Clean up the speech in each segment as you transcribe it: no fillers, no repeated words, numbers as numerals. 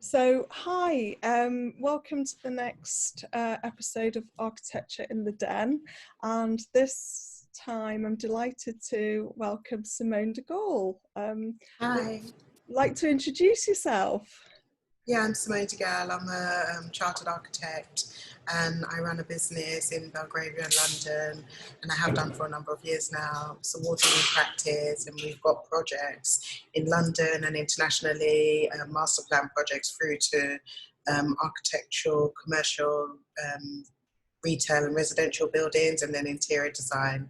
So, hi, welcome to the next episode of Architecture in the Den. And this time I'm delighted to welcome Simone de Gale. Hi. Like to introduce yourself? Yeah, I'm Simone de Gale. I'm a chartered architect and I run a business in Belgravia, London, and I have done for a number of years now. It's award-winning practice, and we've got projects in London and internationally, master plan projects through to architectural, commercial, retail and residential buildings, and then interior design.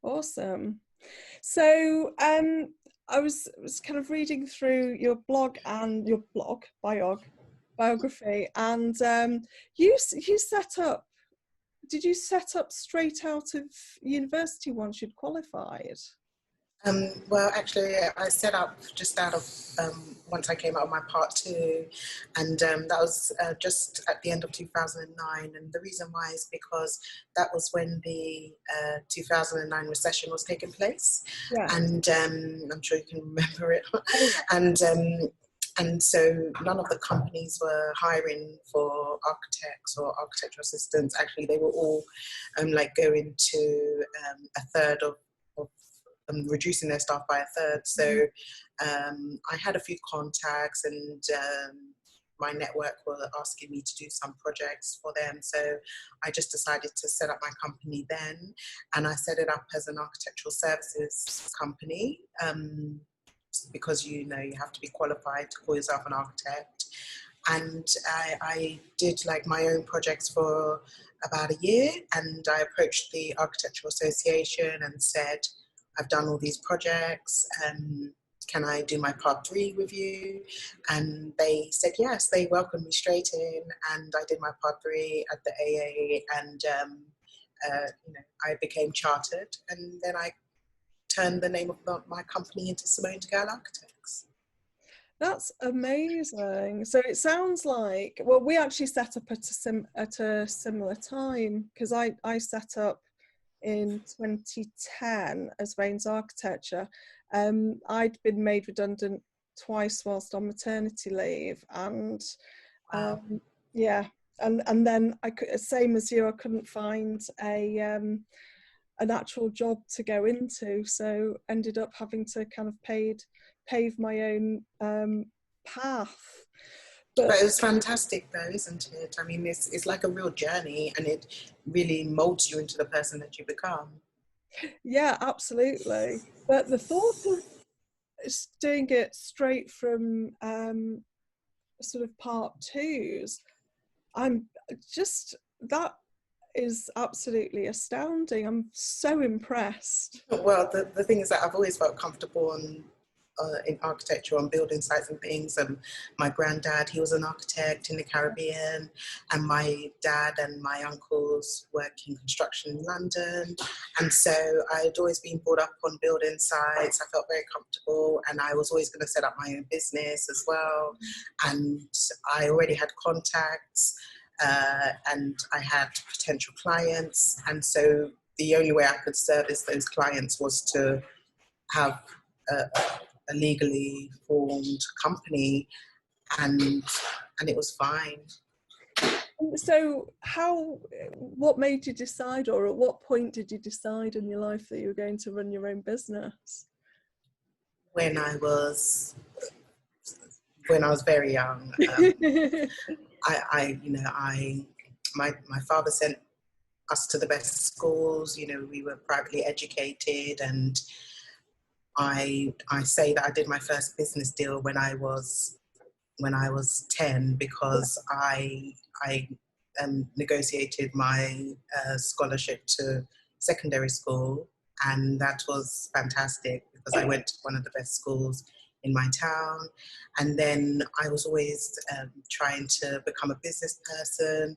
Awesome. So, I was kind of reading through your blog and your biography, and you set up. Did you set up straight out of university once you'd qualified? Well, actually, I set up just out of once I came out of my part two, and that was just at the end of 2009. And the reason why is because that was when the 2009 recession was taking place, Yeah. and I'm sure you can remember it. Oh, yeah. And so none of the companies were hiring for architects or architectural assistants. Actually, they were all like going to a third of reducing their staff by a third. So I had a few contacts, and my network were asking me to do some projects for them. So I just decided to set up my company then, and I set it up as an architectural services company because you have to be qualified to call yourself an architect. And I did like my own projects for about a year, and I approached the Architectural Association and said, I've done all these projects, can I do my part 3 with you? And they said yes. They welcomed me straight in, and I did my part 3 at the AA, and I became chartered, and then I turned the name of my company into Simone de Gale Architects. That's amazing. So it sounds like, well, we actually set up at a similar time, because I set up in 2010 as Vane's Architecture. I'd been made redundant twice whilst on maternity leave, and Wow. and then I could, same as you, I couldn't find an actual job to go into, so ended up having to kind of pave my own path. But it was fantastic though, isn't it? I mean, it's like a real journey, and it really molds you into the person that you become. Yeah, absolutely. But the thought of doing it straight from sort of part 2s, that is absolutely astounding. I'm so impressed. Well, the thing is that I've always felt comfortable in architecture on building sites and things. And my granddad, he was an architect in the Caribbean, and my dad and my uncles work in construction in London. And so I had always been brought up on building sites. I felt very comfortable, and I was always going to set up my own business as well. And I already had contacts, and I had potential clients. And so the only way I could service those clients was to have a legally formed company, and it was fine. So what made you decide, or at what point did you decide in your life that you were going to run your own business? When I was very young, my father sent us to the best schools. We were privately educated, and I say that I did my first business deal when I was 10, because I negotiated my scholarship to secondary school, and that was fantastic because I went to one of the best schools in my town. And then I was always trying to become a business person.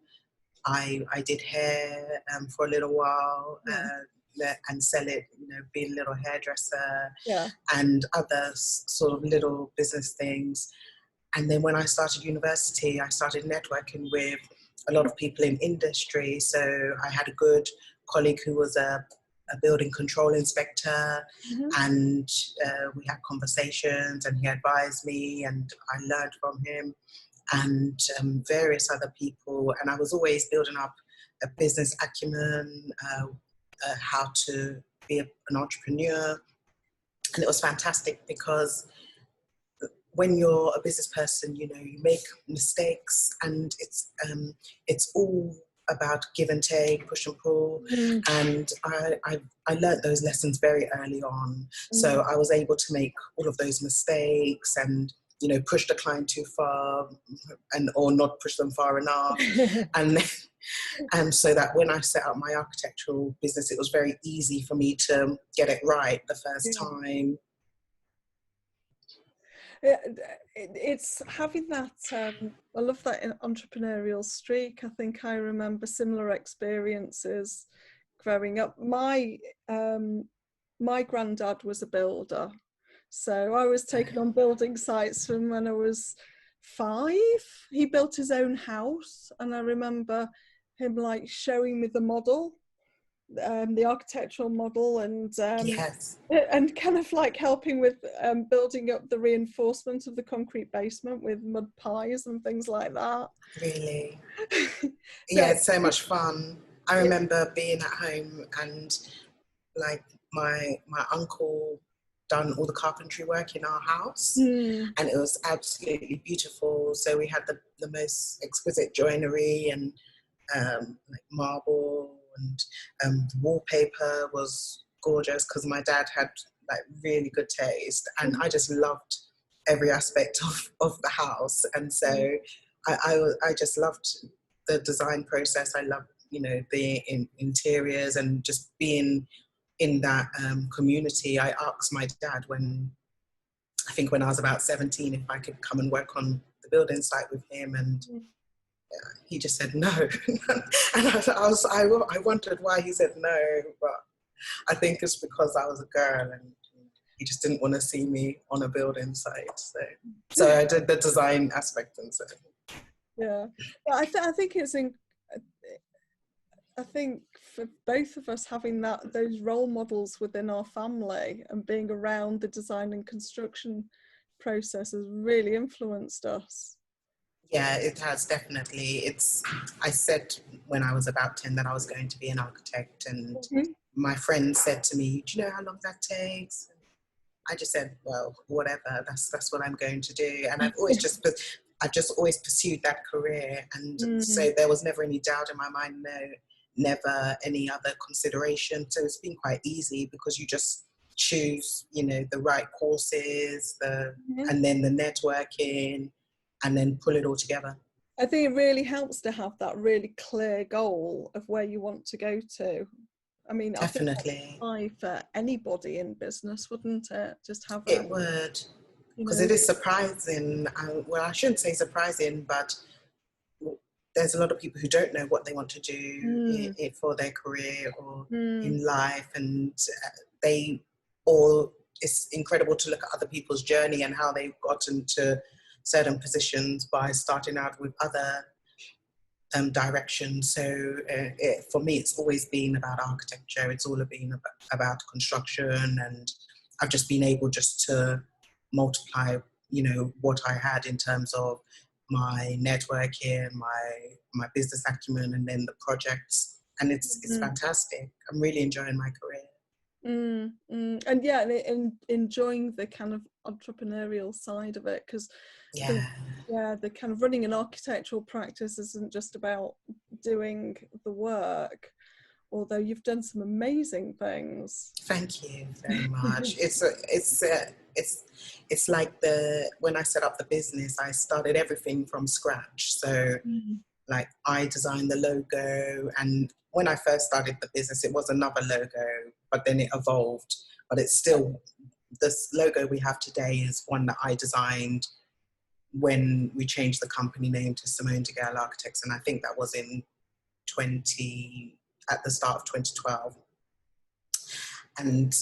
I did hair for a little while. And sell it, being a little hairdresser, and other sort of little business things. And then when I started university, I started networking with a lot of people in industry. So I had a good colleague who was a a building control inspector, Mm-hmm. and we had conversations, and he advised me, and I learned from him, and various other people. And I was always building up a business acumen, how to be an entrepreneur. And it was fantastic because when you're a business person, you know, you make mistakes, and it's all about give and take, push and pull. Mm. And I learned those lessons very early on. So I was able to make all of those mistakes and, you know, push the client too far or not push them far enough. And so that when I set up my architectural business, it was very easy for me to get it right the first time. It's having that, I love that entrepreneurial streak. I think I remember similar experiences growing up. My granddad was a builder, so I was taken on building sites from when I was 5. He built his own house, and I remember him like showing me the model, the architectural model, and and kind of like helping with building up the reinforcement of the concrete basement with mud pies and things like that. Really? Yeah, it's so much fun. I remember being at home and like my uncle done all the carpentry work in our house, and it was absolutely beautiful. So we had the most exquisite joinery and like marble, and the wallpaper was gorgeous because my dad had like really good taste, and I just loved every aspect of the house. And so I just loved the design process. I loved, you know, the interiors and just being in that community. I asked my dad when I was about 17 if I could come and work on the building site with him, and he just said no. And I wondered why he said no, but I think it's because I was a girl and he just didn't want to see me on a building site. So I did the design aspect and so. Yeah, I think it's I think for both of us, having those role models within our family and being around the design and construction process has really influenced us. Yeah, it has, definitely. I said when I was about 10 that I was going to be an architect, and my friend said to me, do you know how long that takes? I just said, well, whatever, that's what I'm going to do. And I've just always pursued that career, and so there was never any doubt in my mind, never any other consideration. So it's been quite easy because you just choose, you know, the right courses, and then the networking, and then pull it all together. I think it really helps to have that really clear goal of where you want to go to. I mean, definitely. I think that's for anybody in business, wouldn't it? Just have it would, because it is surprising. Well, I shouldn't say surprising, but there's a lot of people who don't know what they want to do for their career or in life, and it's incredible to look at other people's journey and how they've gotten to certain positions by starting out with other directions. So for me, it's always been about architecture. It's all been about construction, and I've just been able just to multiply, you know, what I had in terms of my networking, my business acumen, and then the projects. And it's fantastic. I'm really enjoying my career. And yeah, and enjoying the kind of entrepreneurial side of it, because the kind of running an architectural practice isn't just about doing the work, although you've done some amazing things. Thank you very much. It's like when I set up the business, I started everything from scratch. So like I designed the logo, and when I first started the business, it was another logo, but then it evolved. But it's still, this logo we have today is one that I designed when we changed the company name to Simone de Gale Architects, and I think that was at the start of 2012. And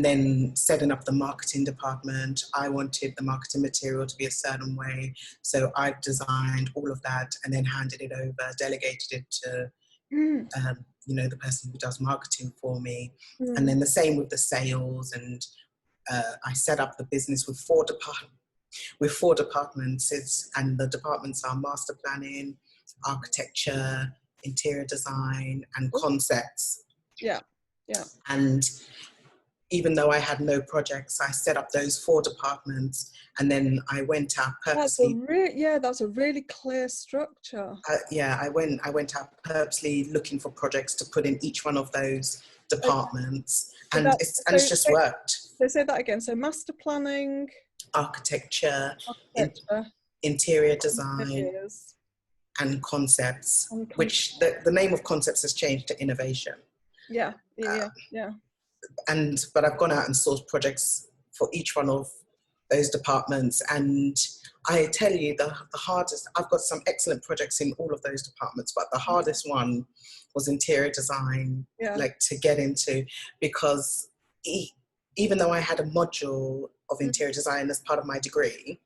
then setting up the marketing department, I wanted the marketing material to be a certain way. So I designed all of that and then handed it over, delegated it to the person who does marketing for me. Mm. And then the same with the sales. And I set up the business with four departments, and the departments are master planning, architecture, interior design, and concepts. Yeah, yeah. And even though I had no projects, I set up those four departments, and then I went out purposely. That's a really clear structure. I went out purposely looking for projects to put in each one of those departments, so and it's just worked. So say that again. So master planning, architecture. Interior design, and concepts, which the name of concepts has changed to innovation. Yeah. But I've gone out and sourced projects for each one of those departments, and I tell you, the hardest, I've got some excellent projects in all of those departments, but the hardest one was interior design, like to get into, because even though I had a module of interior design as part of my degree,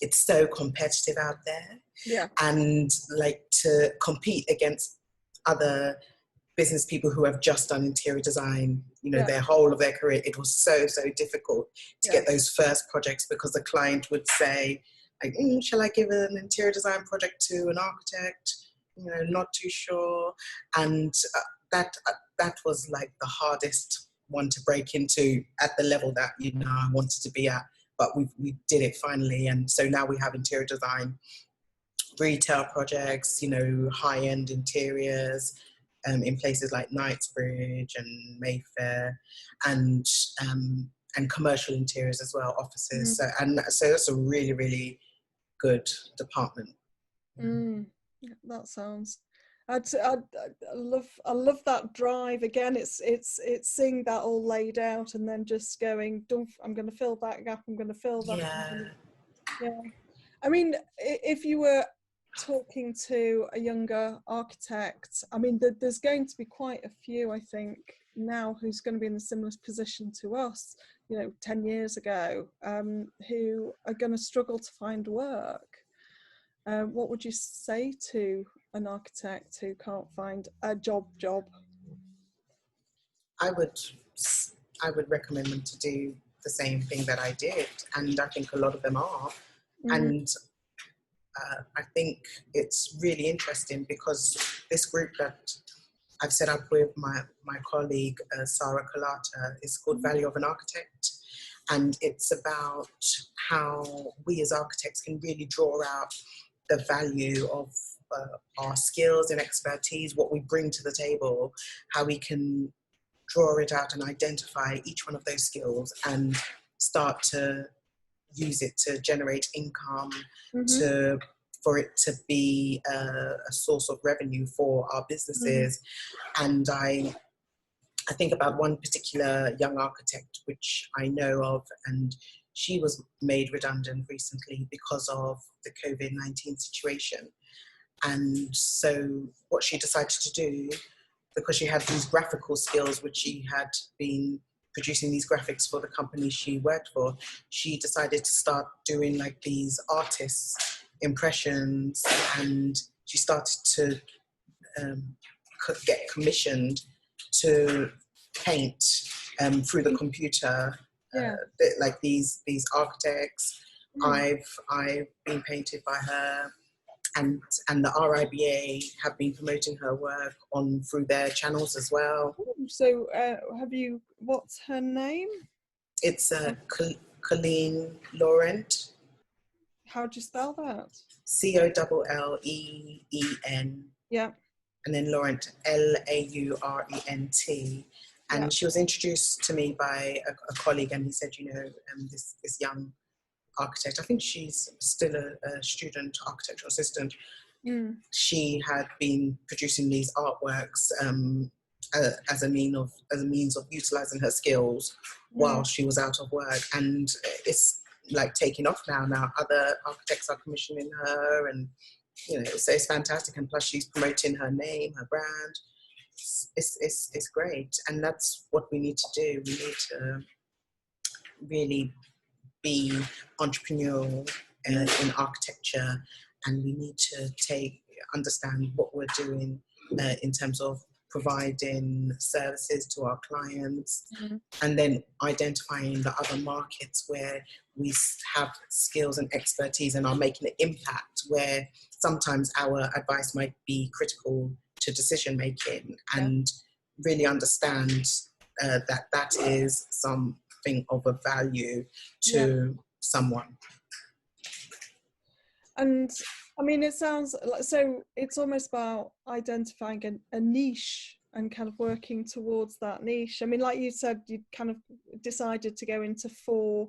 it's so competitive out there. Yeah. And like to compete against other business people who have just done interior design, their whole of their career, it was so difficult to get those first projects, because the client would say, like, shall I give an interior design project to an architect? Not too sure. And that was like the hardest one to break into at the level that, I wanted to be at. But we did it finally. And so now we have interior design, retail projects, high-end interiors, in places like Knightsbridge and Mayfair, and commercial interiors as well, offices. So that's a really, really good department. That sounds. I love that drive. Again, it's seeing that all laid out and then just going, I'm going to fill that gap. I'm going to fill that. Yeah. I mean, if you were talking to a younger architect, I mean, there's going to be quite a few, I think, now who's going to be in a similar position to us, 10 years ago, who are going to struggle to find work. What would you say to an architect who can't find a job? I would recommend them to do the same thing that I did, and I think a lot of them are. And I think it's really interesting, because this group that I've set up with my colleague, Sarah Kalata, is called Value of an Architect. And it's about how we as architects can really draw out the value of our skills and expertise, what we bring to the table, how we can draw it out and identify each one of those skills and start to use it to generate income, for it to be a source of revenue for our businesses. And I think about one particular young architect which I know of, and she was made redundant recently because of the COVID-19 situation. And so what she decided to do, because she had these graphical skills, which she had been producing these graphics for the company she worked for, she decided to start doing like these artists' impressions, and she started to get commissioned to paint through the computer, like these architects. I've been painted by her, and the RIBA have been promoting her work through their channels as well. So what's her name? It's Colleen Laurent. How do you spell that? COLLEEN. Yeah. And then Laurent, LAURENT. And she was introduced to me by a colleague, and he said, this young architect, I think she's still a student architectural assistant. She had been producing these artworks as a means of utilizing her skills while she was out of work, and it's like taking off now. Now other architects are commissioning her, and so it's fantastic. And plus she's promoting her name, her brand. It's great, and that's what we need to do. We need to really be entrepreneurial in architecture, and we need to understand what we're doing in terms of providing services to our clients, Mm. and then identifying the other markets where we have skills and expertise and are making an impact, where sometimes our advice might be critical to decision making, and really understand that is something of a value to someone. And I mean, it sounds like, so it's almost about identifying a niche and kind of working towards that niche. I mean, like you said, you kind of decided to go into 4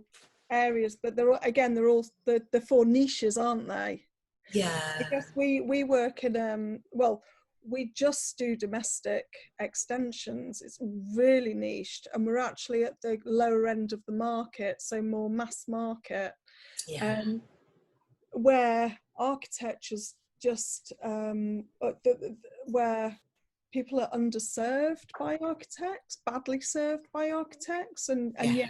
areas, but they're all the 4 niches, aren't they? Yeah. I guess we work in well, we just do domestic extensions. It's really niched, and we're actually at the lower end of the market, so more mass market. Yeah. Where architecture's just where people are underserved by architects, badly served by architects, and yet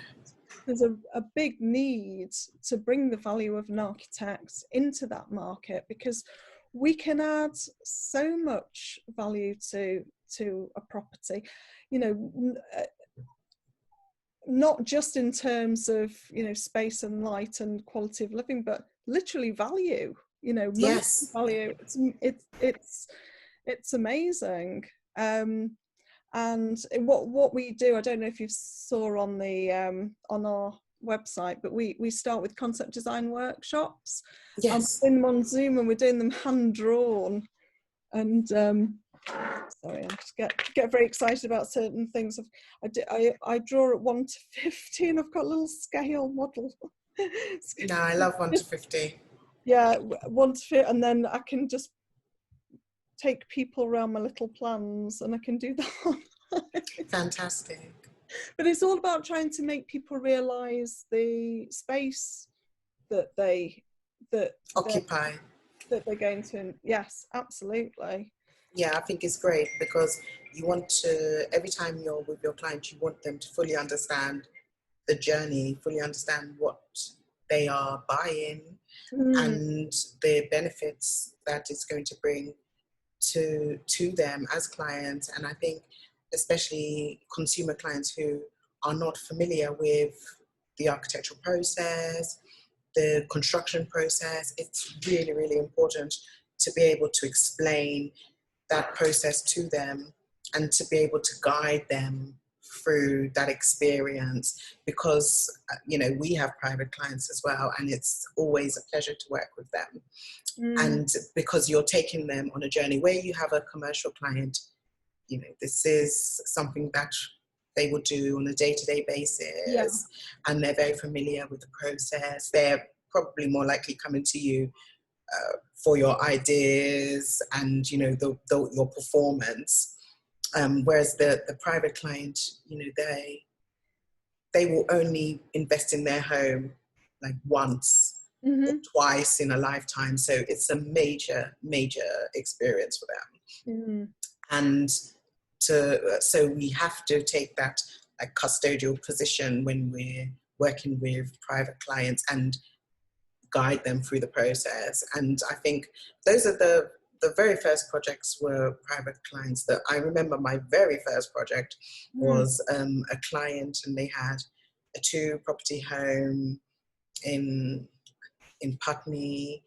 there's a big need to bring the value of an architect into that market, because we can add so much value to a property, you know, not just in terms of, you know, space and light and quality of living, but literally value, you know, value. It's amazing. And what we do, I don't know if you saw on the on our website, but we start with concept design workshops. Yes. We're doing them on Zoom, and we're doing them hand drawn. And sorry, I just get very excited about certain things. I draw at 1 to 50, and I've got a little scale model. No, I love 1 to 50. Yeah, 1 to 50, and then I can just take people around my little plans, and I can do that. Fantastic. But it's all about trying to make people realise the space that they Occupy. that they're going to. Yes, absolutely. Yeah, I think it's great, because you want to, every time you're with your client, you want them to fully understand the journey, fully understand what they are buying and the benefits that it's going to bring to them as clients. And I think especially consumer clients who are not familiar with the architectural process, the construction process, it's really, really important to be able to explain that process to them and to be able to guide them through that experience, because you know, we have private clients as well, and it's always a pleasure to work with them. And because you're taking them on a journey. Where you have a commercial client, you know, this is something that they will do on a day-to-day basis, and they're very familiar with the process. They're probably more likely coming to you for your ideas and, you know, your performance. Whereas the private client, you know, they will only invest in their home like once or twice in a lifetime. So it's a major experience for them. And so we have to take that like custodial position when we're working with private clients and guide them through the process. And I think those are the very first projects were private clients. That I remember my very first project was a client, and they had a 2-property home in Putney,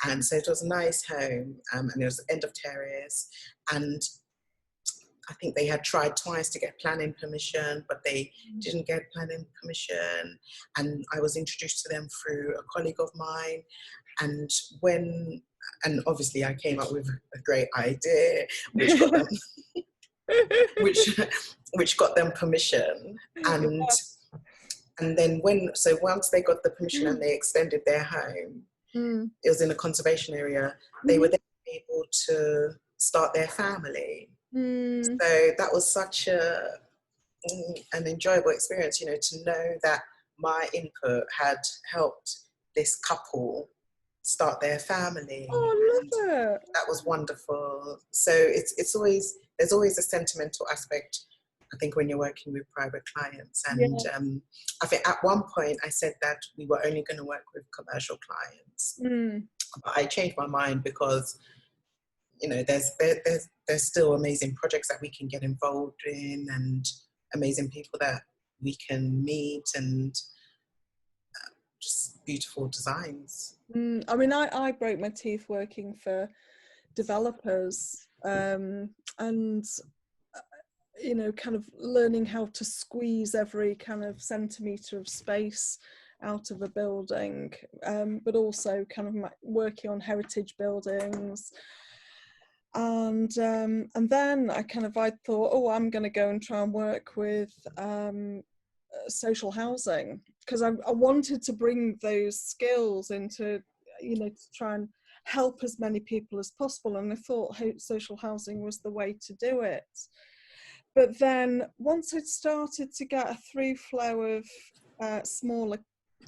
and so it was a nice home, and it was end of terrace, and I think they had tried twice to get planning permission, but they didn't get planning permission. And I was introduced to them through a colleague of mine. And obviously I came up with a great idea, which got them, which got them permission. And then once they got the permission and they extended their home, it was in a conservation area, they were then able to start their family. So that was such an enjoyable experience, you know, to know that my input had helped this couple start their family. Oh, I love it. That was wonderful. So there's always a sentimental aspect, I think, when you're working with private clients. And I think at one point I said that we were only going to work with commercial clients. But I changed my mind, because you know, there's still amazing projects that we can get involved in, and amazing people that we can meet, and just beautiful designs. I mean, I broke my teeth working for developers, and you know, kind of learning how to squeeze every kind of centimetre of space out of a building, but also kind of working on heritage buildings. And then I thought, oh, I'm going to go and try and work with social housing, because I wanted to bring those skills into, you know, to try and help as many people as possible. And I thought social housing was the way to do it. But then once I'd started to get a through flow of smaller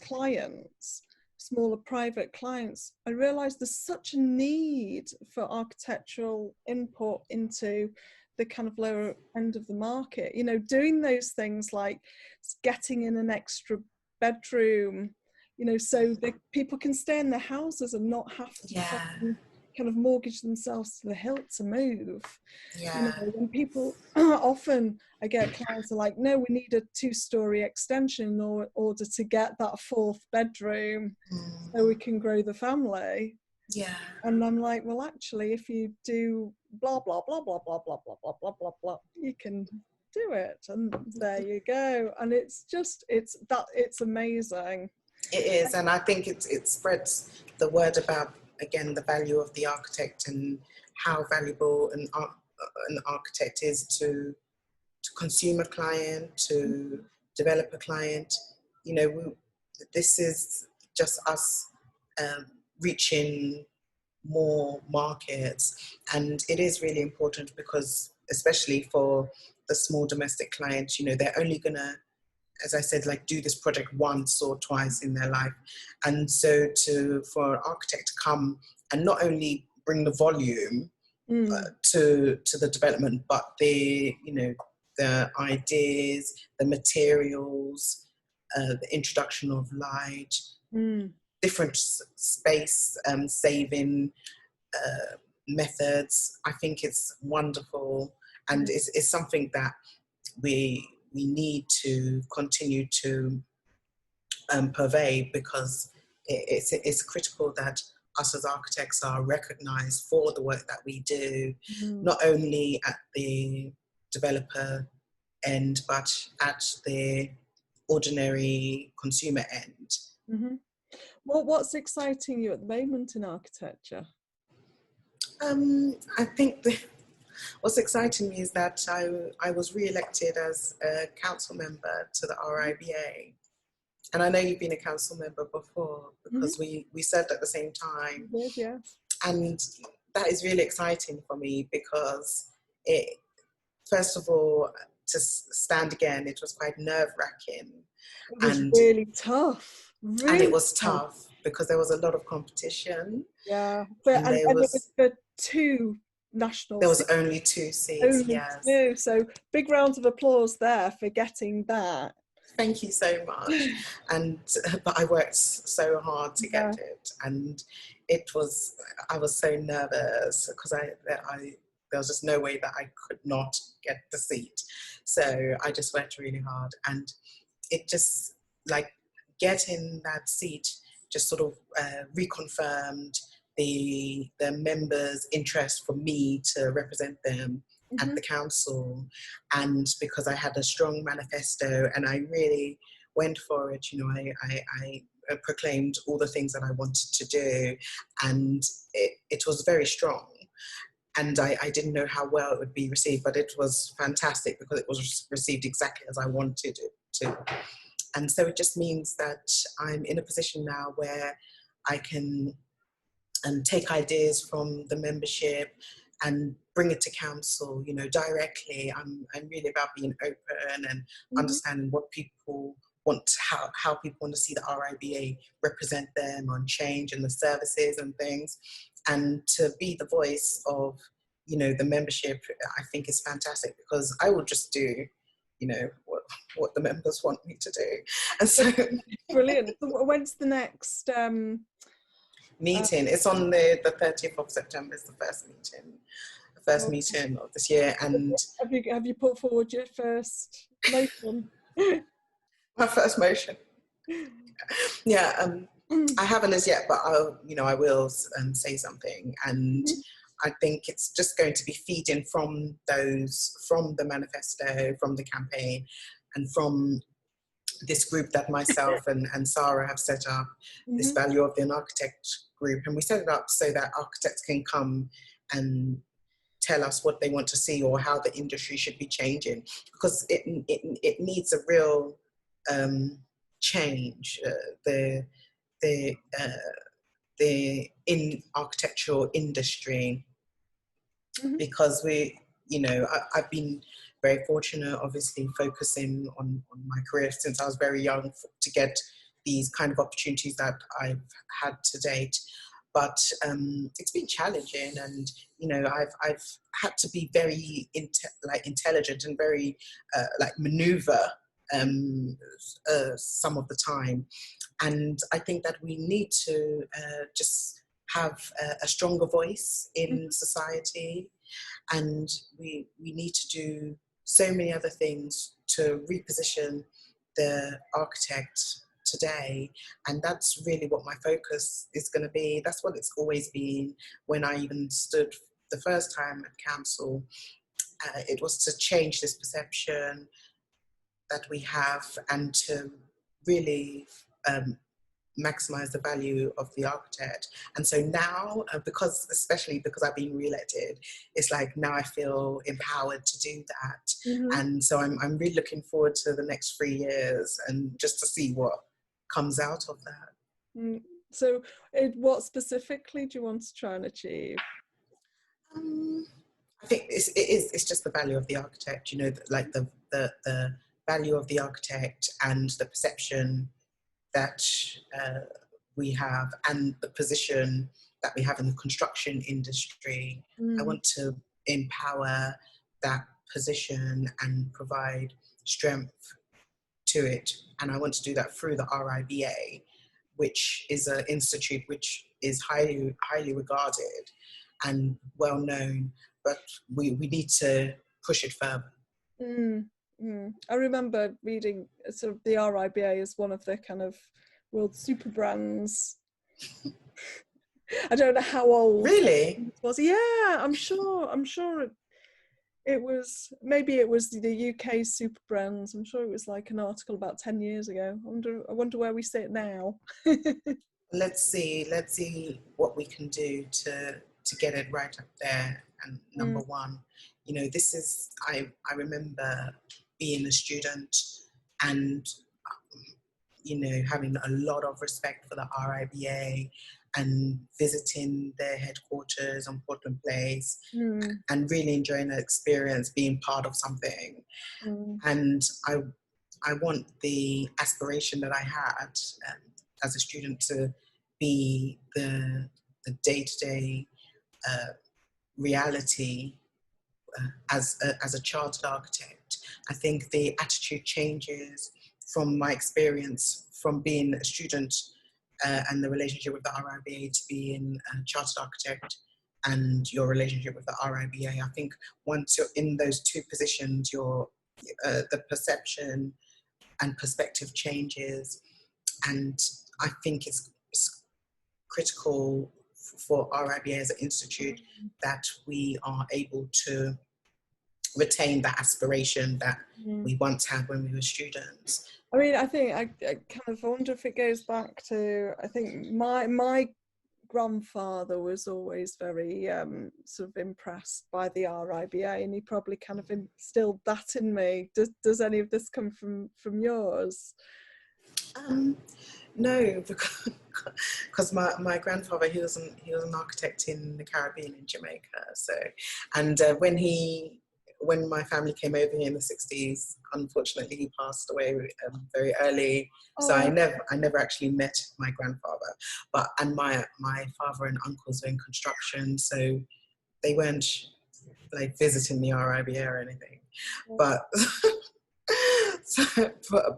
clients, smaller private clients, I realized there's such a need for architectural input into the kind of lower end of the market, you know, doing those things like getting in an extra bedroom, you know, so that people can stay in their houses and not have to kind of mortgage themselves to the hilt to move. You know, when people often, I get clients are like, no, we need a 2-story extension in order to get that 4th bedroom so we can grow the family. And I'm like, well, actually, if you do blah blah blah blah blah blah blah blah blah blah blah, you can do it, and there you go. And it's amazing. It is, and I think it spreads the word about, again, the value of the architect and how valuable an architect is to consumer client, to developer client. You know, this is just us reaching more markets, and it is really important because, especially for the small domestic clients, you know, they're only gonna, as I said, like do this project once or twice in their life. And so for an architect to come and not only bring the volume to the development, but the, you know, the ideas, the materials, the introduction of light, different space saving methods. I think it's wonderful, and it's something that we need to continue to purvey, because it's critical that us as architects are recognised for the work that we do, not only at the developer end, but at the ordinary consumer end. Well, what's exciting you at the moment in architecture? I think what's exciting me is that I was re-elected as a council member to the RIBA. And I know you've been a council member before, because we served at the same time. Yes. And that is really exciting for me, because it, first of all, to stand again, it was quite nerve-wracking. It was really tough. Really and it was tough because there was a lot of competition. Yeah, but and it was for 2 national There was seats. only 2 seats, yes. 2, so big round of applause there for getting that. Thank you so much. But I worked so hard to get it, and I was so nervous because there was just no way that I could not get the seat. So I just worked really hard, and it just, like, getting that seat just sort of reconfirmed the members' interest for me to represent them at the council. And because I had a strong manifesto and I really went for it, you know, I proclaimed all the things that I wanted to do, and it was very strong. And I didn't know how well it would be received, but it was fantastic because it was received exactly as I wanted it to. And so it just means that I'm in a position now where I can take ideas from the membership and bring it to council, you know, directly. I'm really about being open and understanding what people want, how people want to see the RIBA represent them on change and the services and things. And to be the voice of, you know, the membership, I think is fantastic, because I will just do, you know, what the members want me to do. And so brilliant. When's the next meeting. It's on the 30th of September is the first meeting of this year. And have you put forward your first motion? my first motion. Yeah, I haven't as yet, but I will say something. And I think it's just going to be feeding from the manifesto, from the campaign, and from this group that myself and Sarah have set up, this Value of the Architect group. And we set it up so that architects can come and tell us what they want to see or how the industry should be changing, because it needs a real change. The in architectural industry, because I've been very fortunate, obviously focusing on my career since I was very young to get these kind of opportunities that I've had to date. But it's been challenging, and I've had to be very intelligent and very maneuver some of the time. And I think that we need to just have a stronger voice in society, and we need to do so many other things to reposition the architect today. And that's really what my focus is going to be. That's what it's always been. When I even stood the first time at council, it was to change this perception that we have, and to really maximize the value of the architect. And so now, especially because I've been re-elected, it's like now I feel empowered to do that. And so I'm really looking forward to the next 3 years, and just to see what comes out of that. So what specifically do you want to try and achieve? I think it's just the value of the architect, the value of the architect, and the perception that we have, and the position that we have in the construction industry. I want to empower that position and provide strength to it. And I want to do that through the RIBA, which is an institute which is highly regarded and well known, but we need to push it further. I remember reading sort of the RIBA as one of the kind of world super brands. I don't know how old really it was. Yeah, I'm sure it was, maybe it was the UK super brands. I'm sure it was like an article about 10 years ago. I wonder where we sit now. Let's see what we can do to get it right up there. And number one, this is, I remember being a student and, having a lot of respect for the RIBA and visiting their headquarters on Portland Place and really enjoying that experience, being part of something. And I want the aspiration that I had as a student to be the day-to-day reality as a chartered architect. I think the attitude changes from my experience from being a student and the relationship with the RIBA to being a chartered architect and your relationship with the RIBA. I think once you're in those two positions, the perception and perspective changes. And I think it's critical for RIBA as an institute that we are able to retain that aspiration that we once had when we were students. I mean, I think I kind of wonder if it goes back to, I think my grandfather was always very sort of impressed by the RIBA, and he probably kind of instilled that in me. Does any of this come from yours? No, because my grandfather, he was an architect in the Caribbean, in Jamaica. So, and when my family came over here in the 60s, unfortunately he passed away very early. So I never actually met my grandfather, and my father and uncles were in construction, so they weren't like visiting the RIBA or anything. But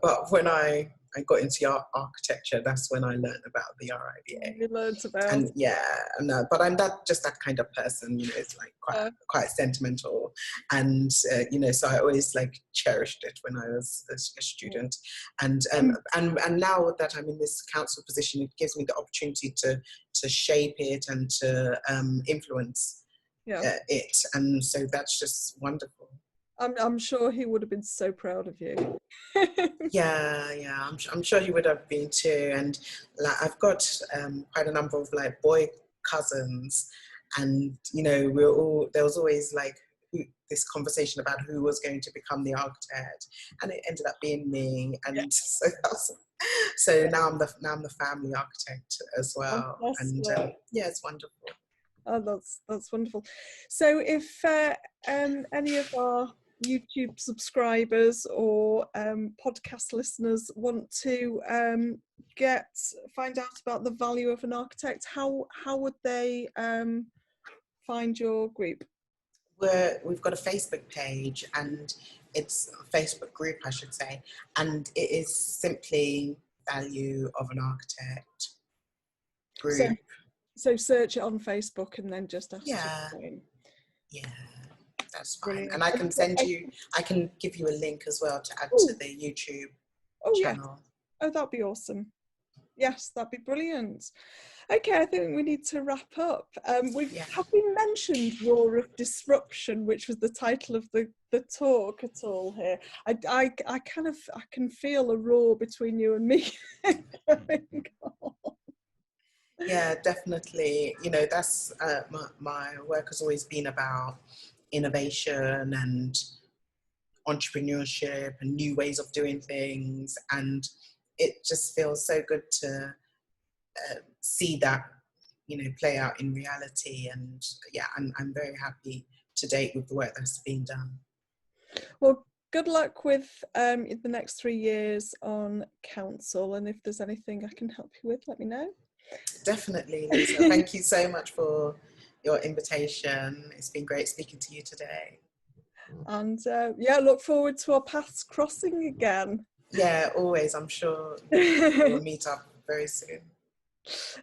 but when I I got into architecture, that's when I learned about the RIBA. You learned about. And yeah, no, but I'm just that kind of person, it's like quite sentimental, and so I always like cherished it when I was a student, and now that I'm in this council position, it gives me the opportunity to shape it and to influence it, and so that's just wonderful. I'm sure he would have been so proud of you. yeah, I'm sure he would have been too. And like, I've got quite a number of like boy cousins, and there was always like this conversation about who was going to become the architect, and it ended up being me. And so now I'm the family architect as well. And yeah, it's wonderful. Oh, that's wonderful. So if any of our YouTube subscribers or podcast listeners want to find out about the value of an architect, how would they find your group? We've got a Facebook page, and it's a Facebook group, I should say, and it is simply Value of an Architect group. So search it on Facebook and then just ask. Yeah, that's fine. Brilliant. And I can I can give you a link as well to add to the YouTube channel. Yeah. Oh, that'd be awesome. Yes, that'd be brilliant. Okay, I think we need to wrap up. Have we mentioned Roar of Disruption, which was the title of the talk at all here? I can feel a roar between you and me going on. Yeah, definitely. That's my work has always been about innovation and entrepreneurship and new ways of doing things, and it just feels so good to see that play out in reality. And yeah, I'm very happy to date with the work that's been done. Well, good luck with the next 3 years on council, and if there's anything I can help you with, let me know. Definitely, Lisa. Thank you so much for your invitation. It's been great speaking to you today. And look forward to our paths crossing again. Yeah, always. I'm sure we'll meet up very soon.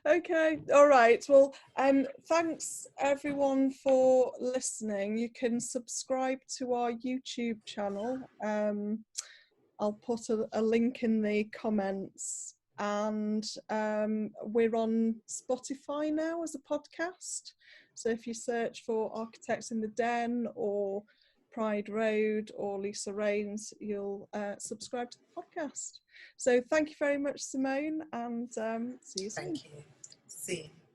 Okay, all right. Well, thanks everyone for listening. You can subscribe to our YouTube channel. I'll put a link in the comments, and we're on Spotify now as a podcast. So if you search for Architects in the Den or Pride Road or Lisa Rains, you'll subscribe to the podcast. So thank you very much, Simone, and see you soon. Thank you. See you.